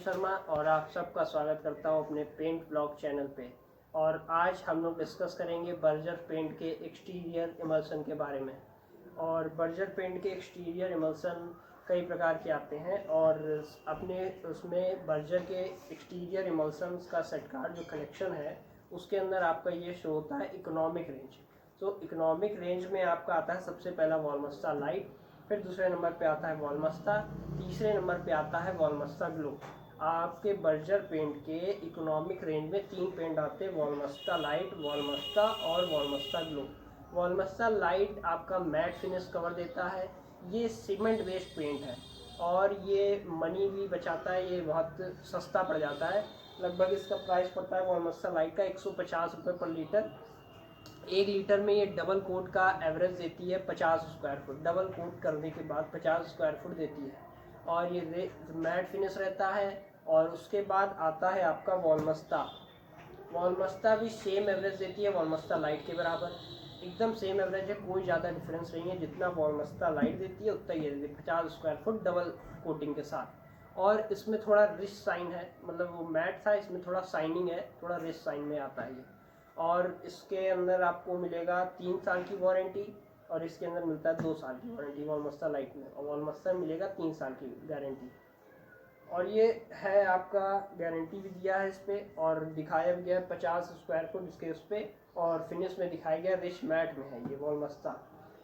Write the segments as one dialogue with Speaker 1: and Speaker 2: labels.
Speaker 1: शर्मा और आप सबका स्वागत करता हूं अपने पेंट ब्लॉग चैनल पे। और आज हम लोग डिस्कस करेंगे बर्जर पेंट के एक्सटीरियर इमल्सन के बारे में। और बर्जर पेंट के एक्सटीरियर इमल्सन कई प्रकार के आते हैं और अपने उसमें बर्जर के एक्सटीरियर इमल्सन्स का सेट कार्ड जो कलेक्शन है उसके अंदर आपका ये शो होता है इकोनॉमिक रेंज। तो इकोनॉमिक रेंज में आपका आता है सबसे पहला वॉलमस्टा लाइट, फिर दूसरे नंबर पे आता है वॉलमस्टा, तीसरे नंबर पे आता है वॉलमस्टा ग्लो। आपके बर्जर पेंट के इकोनॉमिक रेंज में 3 पेंट आते हैं, वॉलमस्टा लाइट, वॉलमस्टा और वॉलमस्टा ग्लो। वॉलमस्टा लाइट आपका मैट फिनिश कवर देता है, ये सीमेंट बेस्ड पेंट है और ये मनी भी बचाता है, ये बहुत सस्ता पड़ जाता है। लगभग इसका प्राइस पड़ता है वॉलमस्टा लाइट का 150 रुपये पर लीटर। 1 लीटर में ये डबल कोट का एवरेज देती है 50 स्क्वायर फुट, डबल कोट करने के बाद 50 स्क्वायर फुट देती है और ये मैट फिनिश रहता है। और उसके बाद आता है आपका वॉलमस्टा। वॉलमस्टा भी सेम एवरेज देती है वॉलमस्टा लाइट के बराबर, एकदम सेम एवरेज है, कोई ज़्यादा डिफरेंस नहीं है। जितना वॉलमस्टा लाइट देती है उतना ये देती है 50 स्क्वायर फुट डबल कोटिंग के साथ। और इसमें थोड़ा रिच साइन है, मतलब वो मैट था, इसमें थोड़ा साइनिंग है, थोड़ा रिच साइन में आता है ये। और इसके अंदर आपको मिलेगा 3 साल की वारंटी और इसके अंदर मिलता है 2 साल की वारंटी वॉलमस्टा लाइट में, और वॉलमस्टा मिलेगा 3 साल की गारंटी। और ये है आपका गारंटी भी दिया है इस पर और दिखाया भी गया है 50 स्क्वायर फुट इसके उस पर, और फिनिश में दिखाया गया रिच मैट में है ये वॉलमस्टा।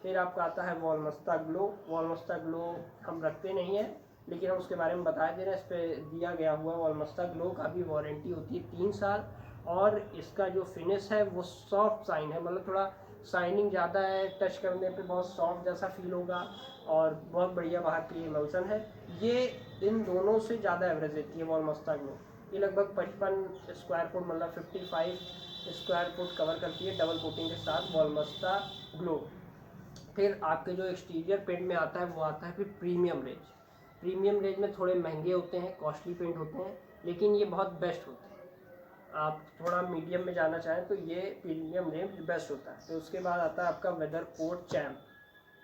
Speaker 1: फिर आपका आता है वॉलमस्टा ग्लो। वॉलमस्टा ग्लो हम रखते नहीं हैं लेकिन हम उसके बारे में बता दे रहे हैं, इस पर दिया गया हुआ वॉलमस्टा ग्लो का भी वारंटी होती है 3 साल। और इसका जो फिनिश है वो सॉफ्ट साइन है, मतलब थोड़ा शाइनिंग ज़्यादा है, टच करने पे बहुत सॉफ्ट जैसा फील होगा और बहुत बढ़िया बाहर की इमल्सन है। ये इन दोनों से ज़्यादा एवरेज देती है वॉलमस्टा ग्लो। ये लगभग 55 स्क्वायर फुट, मतलब 55 स्क्वायर फुट कवर करती है डबल कोटिंग के साथ वॉलमस्टा ग्लो। फिर आपके जो एक्सटीरियर पेंट में आता है वो आता है फिर प्रीमियम रेंज। प्रीमियम रेंज में थोड़े महंगे होते हैं, कॉस्टली पेंट होते हैं, लेकिन ये बहुत बेस्ट होते हैं। आप थोड़ा मीडियम में जाना चाहें तो ये प्रीमियम रेंज बेस्ट होता है। तो उसके बाद आता है आपका weather coat champ.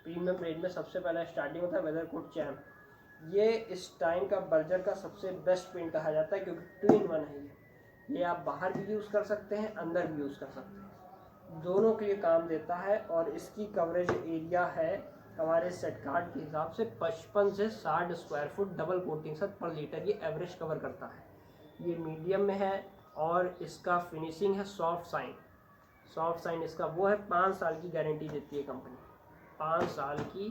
Speaker 1: Premium range में सबसे पहला स्टार्टिंग होता है वेदर कोट चैम्प। ये इस टाइम का बर्जर का सबसे बेस्ट पेंट कहा जाता है क्योंकि 2 in 1 है ये आप बाहर भी यूज़ कर सकते हैं, अंदर भी यूज़ कर सकते हैं, दोनों के लिए काम देता है। और इसकी कवरेज एरिया है हमारे सेट कार्ड के हिसाब से 55 से 60 स्क्वायर फुट डबल कोटिंग से पर लीटर ये एवरेज कवर करता है। ये मीडियम में है और इसका फिनिशिंग है सॉफ्ट साइन। सॉफ्ट साइन इसका वो है, 5 साल की गारंटी देती है कंपनी, 5 साल की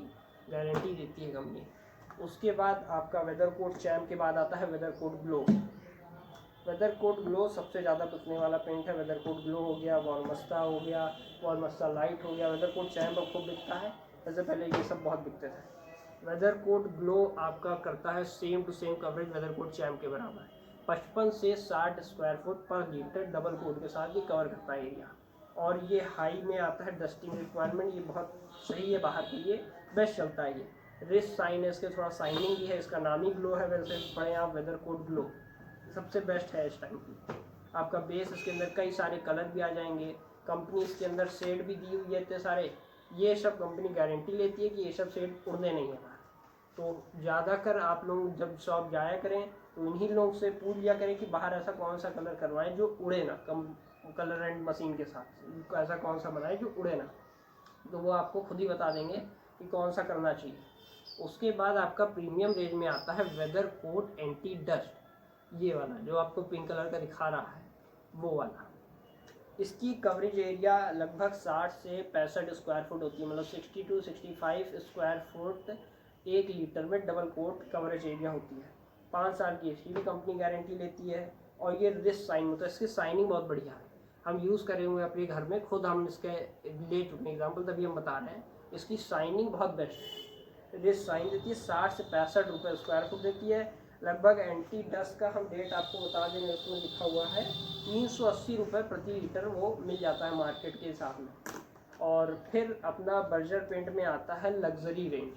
Speaker 1: गारंटी देती है कंपनी। उसके बाद आपका वेदर कोट चैम्प के बाद आता है weather coat glow. Weather coat glow सबसे ज़्यादा बिकने वाला पेंट है। वेदर कोट ग्लो हो गया, वॉलमस्टा हो गया, वॉलमस्टा लाइट हो गया, वेदर कोट चैम्प अब खूब बिकता है, वैसे पहले ये सब बहुत बिकते थे। वेदर कोट ग्लो आपका करता है same to same coverage weather coat champ के बराबर, 55 से 60 square foot per litre double coat के साथ ये कवर करता है एरिया। और ये हाई में आता है डस्टिंग रिक्वायरमेंट, ये बहुत सही है, बाहर के लिए बेस्ट चलता है ये। रिस्ट साइन है इसके, थोड़ा साइनिंग भी है, इसका नाम ही ग्लो है, वैसे पढ़े आप वेदर कोट ग्लो, सबसे बेस्ट है इस टाइम की। आपका बेस इसके अंदर कई सारे कलर भी आ जाएंगे, कंपनी इसके अंदर शेड भी दी हुई है इतने सारे, ये सब कंपनी गारंटी लेती है कि ये सब शेड उड़ने नहीं है बाहर। तो ज़्यादातर आप लोग जब शॉप जाया करें तो इन्हीं लोग से पूछ लिया करें कि बाहर ऐसा कौन सा कलर करवाएं जो उड़े ना, कम कलर एंड मशीन के साथ ऐसा कौन सा बनाए जो उड़े ना, तो वो आपको खुद ही बता देंगे कि कौन सा करना चाहिए। उसके बाद आपका प्रीमियम रेंज में आता है वेदर कोट एंटी डस्ट, ये वाला जो आपको पिंक कलर का दिखा रहा है वो वाला। इसकी कवरेज एरिया लगभग 60 से 65 स्क्वायर फुट होती है, मतलब 60 to 65 स्क्वायर फुट 1 लीटर में डबल कोट कवरेज एरिया होती है। 5 साल की इसकी भी कंपनी गारंटी लेती है। और ये रिस्ट साइन होता है, इसकी साइनिंग बहुत बढ़िया है, हम यूज़ करे हुए हैं अपने घर में, खुद हम इसके ले चुके हैं एग्जाम्पल, तभी हम बता रहे हैं। इसकी साइनिंग बहुत बेस्ट है, रिस्ट साइन देती है, 60 से 65 रुपये स्क्वायर फुट देती है। लगभग एंटी डस्ट का हम रेट आपको बता देंगे, उसमें लिखा हुआ है 380 रुपये प्रति लीटर वो मिल जाता है मार्केट के हिसाब में। और फिर अपना बर्जर पेंट में आता है लग्जरी रेंज,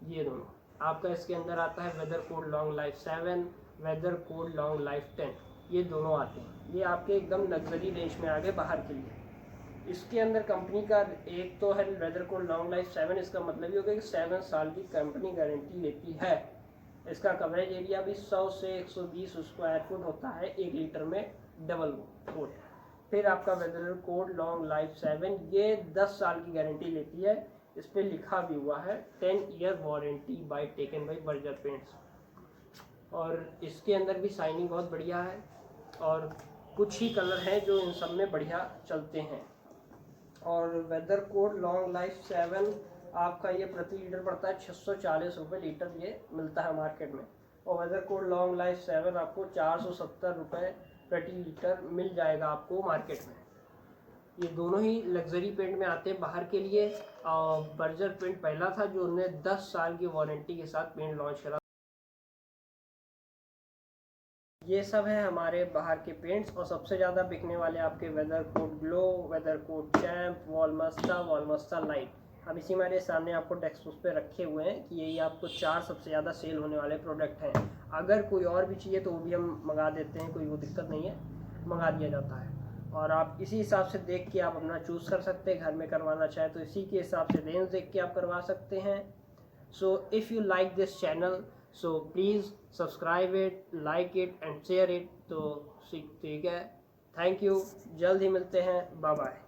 Speaker 1: ये दोनों आपका इसके अंदर आता है weather coat long life 7, weather coat long life 10, ये दोनों आते हैं। ये आपके एकदम लग्जरी रेंज में आ गए बाहर के लिए। इसके अंदर कंपनी का एक तो है वेदर कोड लॉन्ग लाइफ 7, इसका मतलब ये हो गया कि 7 साल की कंपनी गारंटी लेती है। इसका कवरेज एरिया भी 100 से 120 स्क्वायर फुट होता है 1 लीटर में डबल कोट। फिर आपका वेदर कोट लॉन्ग लाइफ 7, ये 10 साल की गारंटी लेती है। इस पर लिखा भी हुआ है 10 year warranty by taken by Berger paints. और इसके अंदर भी शाइनिंग बहुत बढ़िया है और कुछ ही कलर हैं जो इन सब में बढ़िया चलते हैं। और वेदर कोट लॉन्ग लाइफ 7 आपका ये प्रति लीटर पड़ता है 640 रुपये लीटर, ये मिलता है मार्केट में। और वेदर कोट लॉन्ग लाइफ 7 आपको 470 रुपये प्रति लीटर मिल जाएगा आपको मार्केट में। ये दोनों ही लग्जरी पेंट में आते हैं बाहर के लिए। बर्जर पेंट पहला था जो उन्हें 10 साल की वारंटी के साथ पेंट लॉन्च करा। ये सब है हमारे बाहर के पेंट्स। और सबसे ज़्यादा बिकने वाले आपके weather coat glow, weather coat champ, वॉलमस्टा लाइट। अब इसी हमारे सामने आपको डेस्कटॉप पे रखे हुए हैं कि यही आपको 4 सबसे ज़्यादा सेल होने वाले प्रोडक्ट हैं। अगर कोई और भी चाहिए तो वो भी हम मंगा देते हैं, कोई वो दिक्कत नहीं है, मंगा दिया जाता है। और आप इसी हिसाब से देख के आप अपना चूज़ कर सकते हैं। घर में करवाना चाहे तो इसी के हिसाब से रेंज देख के आप करवा सकते हैं। So if you like this channel, so please subscribe it, like it and share it. तो ठीक है, थैंक यू, जल्द ही मिलते हैं, बाय बाय।